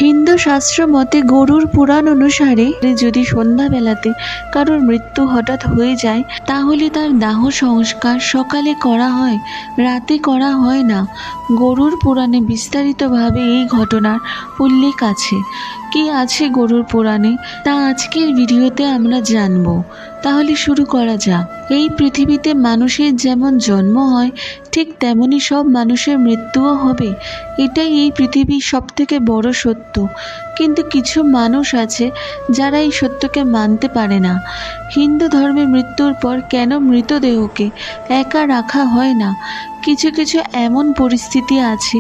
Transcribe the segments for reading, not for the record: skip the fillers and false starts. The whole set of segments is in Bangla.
হিন্দু শাস্ত্র মতে গরুর পুরাণ অনুসারে যদি সন্ধ্যাবেলাতে কারোর মৃত্যু হঠাৎ হয়ে যায় তাহলে তার দাহ সংস্কার সকালে করা হয়, রাতে করা হয় না। গরুর পুরাণে বিস্তারিতভাবে এই ঘটনার উল্লেখ আছে। কি আছে গরুর পুরাণে তা আজকের ভিডিওতে আমরা জানবো। তাহলে শুরু করা যাক। এই পৃথিবীতে মানুষের যেমন জন্ম হয় ঠিক তেমনি সব মানুষের মৃত্যুও হবে, এটাই এই পৃথিবীর সবথেকে বড় সত্য। কিন্তু কিছু মানুষ আছে যারা এই সত্যকে মানতে পারে না। হিন্দু ধর্মে মৃত্যুর পর কেন মৃতদেহকে একা রাখা হয় না? কিছু কিছু এমন পরিস্থিতি আছে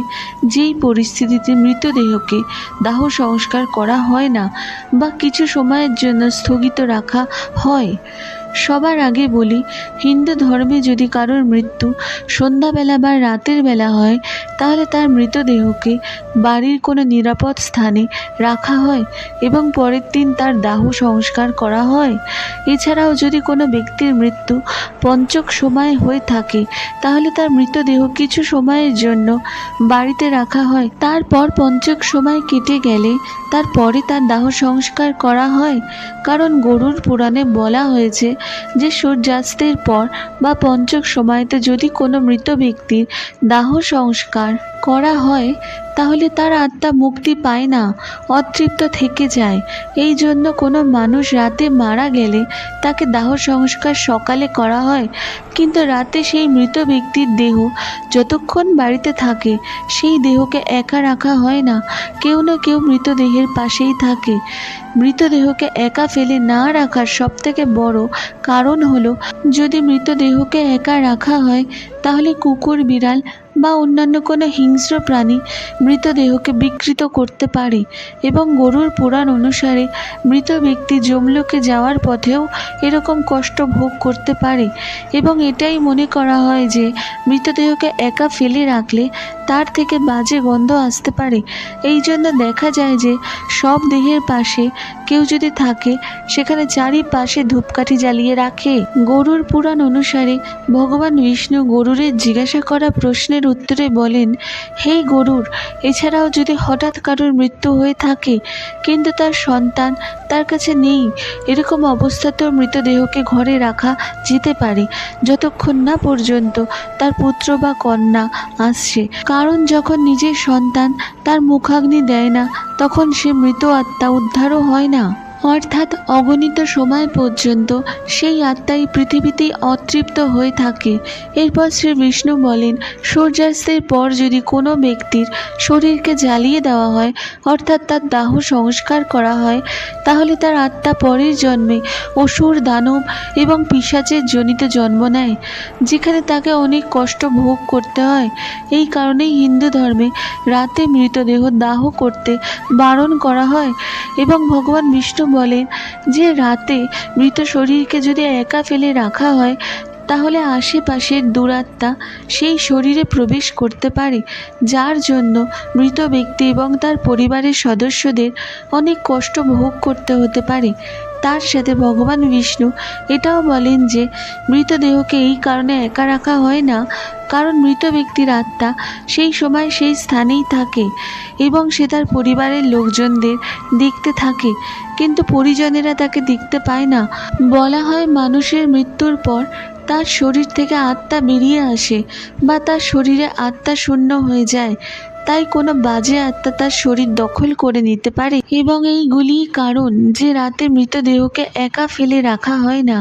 যেই পরিস্থিতিতে মৃতদেহকে দাহ সংস্কার করা হয় না বা কিছু সময়ের জন্য স্থগিত রাখা হয়। সবার আগে বলি, হিন্দু ধর্মে যদি কারোর মৃত্যু সন্ধ্যাবেলা বা রাতের বেলা হয় তাহলে তার মৃতদেহকে বাড়ির কোনো নিরাপদ স্থানে রাখা হয় এবং পরের দিন তার দাহ সংস্কার করা হয়। এছাড়াও যদি কোনো ব্যক্তির মৃত্যু পঞ্চক সময়ে হয়ে থাকে তাহলে তার মৃতদেহ কিছু সময়ের জন্য বাড়িতে রাখা হয়, তারপর পঞ্চক সময় কেটে গেলে তারপরে তার দাহ সংস্কার করা হয়। কারণ গরুর পুরাণে বলা হয়েছে যে সূর্যাস্তের পর বা পঞ্চক সময়তে যদি কোনো মৃত ব্যক্তির দাহ সংস্কার করা হয় তাহলে তার আত্মা মুক্তি পায় না, অতৃপ্ত থেকে যায়। এই জন্য কোনো মানুষ রাতে মারা গেলে তাকে দাহ সংস্কার সকালে করা হয়, কিন্তু রাতে সেই মৃত ব্যক্তির দেহ যতক্ষণ বাড়িতে থাকে সেই দেহকে একা রাখা হয় না, কেউ না কেউ মৃতদেহের পাশেই থাকে। মৃতদেহকে একা ফেলে না রাখার সবথেকে বড় কারণ হলো, যদি মৃতদেহকে একা রাখা হয় তাহলে কুকুর, বিড়াল বা অন্যান্য কোনো হিংস্র প্রাণী মৃতদেহকে বিকৃত করতে পারে এবং গরুর পুরাণ অনুসারে মৃত ব্যক্তি যমলোকে যাওয়ার পথেও এরকম কষ্ট ভোগ করতে পারে এবং এটাই মনে করা হয় যে মৃতদেহকে একা ফেলে রাখলে তার থেকে বাজে গন্ধ আসতে পারে। এই জন্য দেখা যায় যে সব দেহের পাশে কেউ যদি থাকে সেখানে চারিপাশে ধূপকাঠি জ্বালিয়ে রাখে। গরুর পুরাণ অনুসারে ভগবান বিষ্ণু গরুরের জিজ্ঞাসা করা প্রশ্নের উত্তরে বলেন, হে গরুর, এছাড়াও যদি হঠাৎ কারোর মৃত্যু হয়ে থাকে কিন্তু তার সন্তান তার কাছে নেই, এরকম অবস্থাতেও মৃতদেহকে ঘরে রাখা যেতে পারে যতক্ষণ না পর্যন্ত তার পুত্র বা কন্যা আসছে। কারণ যখন নিজের সন্তান তার মুখাগ্নি দেয় না তখন সে মৃত আত্মা উদ্ধারও হয় না, অর্থাৎ অগণিত সময় পর্যন্ত সেই আত্মাই পৃথিবীতেই অতৃপ্ত হয়ে থাকে। এরপর শ্রী বিষ্ণু বলেন, সূর্যাস্তের পর যদি কোনো ব্যক্তির শরীরকে জ্বালিয়ে দেওয়া হয় অর্থাৎ তার দাহ সংস্কার করা হয় তাহলে তার আত্মা পরের জন্মে অসুর, দানব এবং পিশাচের জনিতে জন্ম নেয়, যেখানে তাকে অনেক কষ্ট ভোগ করতে হয়। এই কারণেই হিন্দু ধর্মে রাতে মৃতদেহ দাহ করতে বারণ করা হয় এবং ভগবান বিষ্ণু বলেন যে রাতে মৃত শরীরকে যদি একা ফেলে রাখা হয় তাহলে আশেপাশের দুরাত্মা সেই শরীরে প্রবেশ করতে পারে, যার জন্য মৃত ব্যক্তি এবং তার পরিবারের সদস্যদের অনেক কষ্ট ভোগ করতে হতে পারে। তার সাথে ভগবান বিষ্ণু এটাও বলেন যে মৃতদেহকে এই কারণে একা রাখা হয় না কারণ মৃত ব্যক্তির আত্মা সেই সময় সেই স্থানেই থাকে এবং সে তার পরিবারের লোকজনদের দেখতে থাকে, কিন্তু পরিজনেরা তাকে দেখতে পায় না। বলা হয় মানুষের মৃত্যুর পর তার শরীর থেকে আত্মা বেরিয়ে আসে বা তার শরীরে আত্মা শূন্য হয়ে যায়, তাই কোনো বাজে আত্মা তার শরীর দখল করে নিতে পারে এবং এইগুলিই কারণ যে রাতে মৃতদেহকে একা ফেলে রাখা হয় না।